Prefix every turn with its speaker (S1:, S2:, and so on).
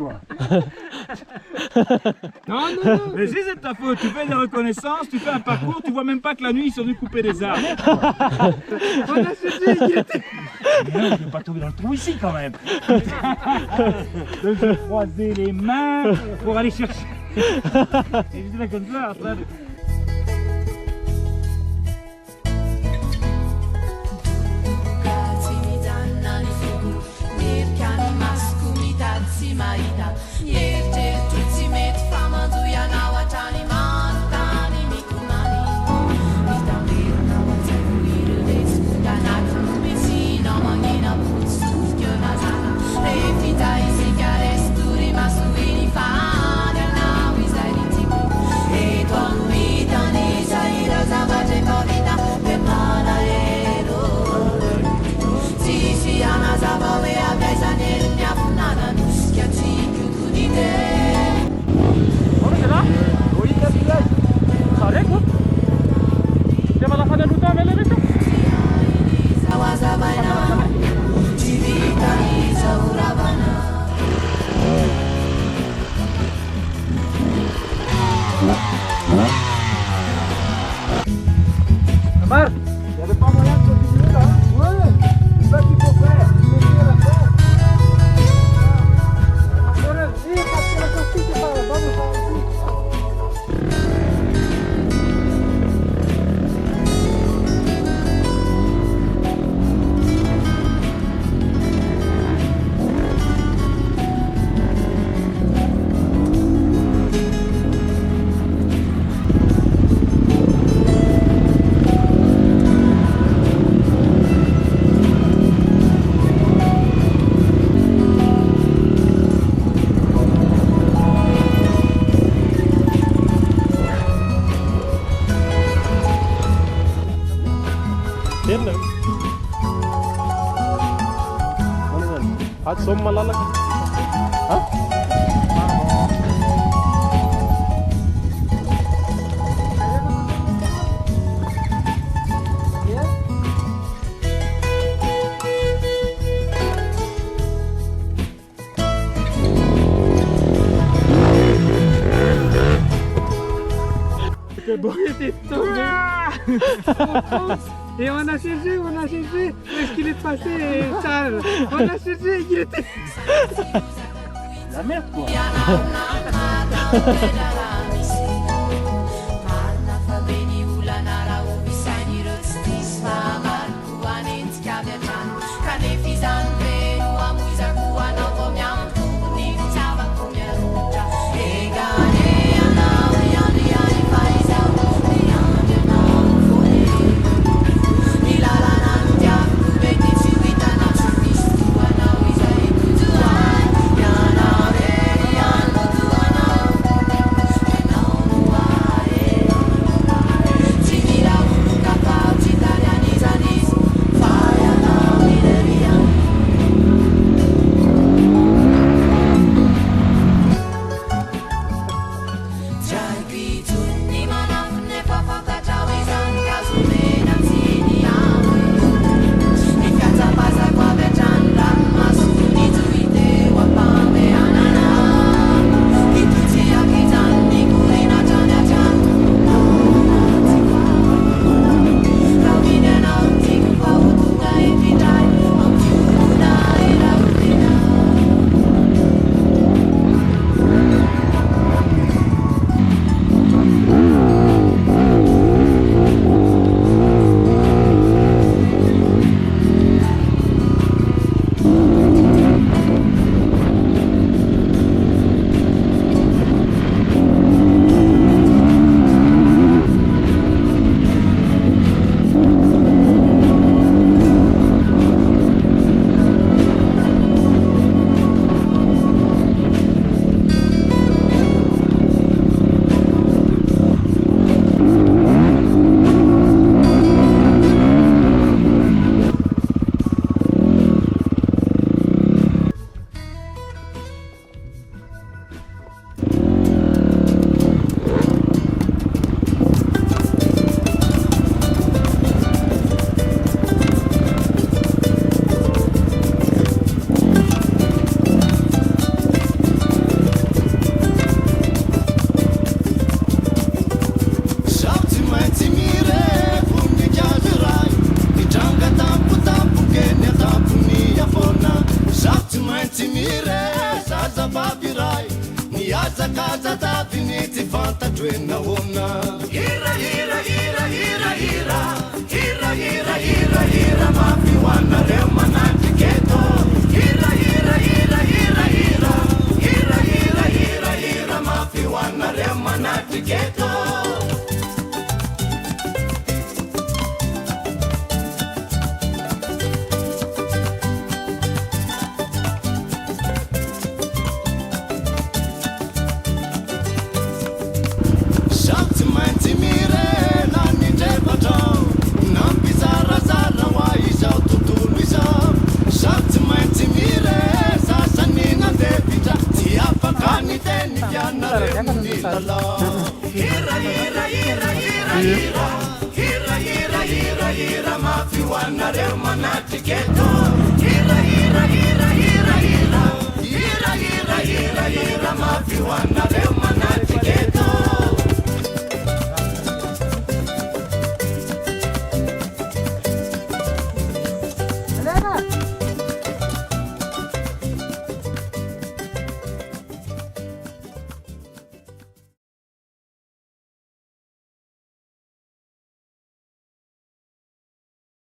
S1: quoi.
S2: Non, non, non.
S1: Mais si c'est de ta faute, tu fais des reconnaissances, tu fais un parcours, tu vois même pas que la nuit ils sont venus couper des arbres.
S2: On a cherché, il était...
S1: Non, je vais pas tomber dans le trou ici quand même. Donc je croisais les mains pour aller chercher. Et j'étais là comme ça en train de...
S3: At som malalaki. Ha?
S2: Le bon était tombé. Et on a cherché, où est-ce qu'il est passé, Charles? On a cherché, il était...
S1: La merde quoi.
S4: vaviray niazakazatavy ny tsy fantatro hoe nahoana hira hira hira hira hira hira hira hira hira mafy hoanareo manatriketo hira hira hira hira hira hira hira hira hira mafy hoanareo manatriketo Shabty maintsy mirena ny drevatrao nampizarazara hoa izao tontolo izao Shabty maintsy mire sasany nandevitra tsy afaka ny teny fianareo ny lalao hira hira hira hira hira hira hira hira hira mafy hoanareo manatriketo hira hira hira hira hira hira hira hira hira mafy hoanareo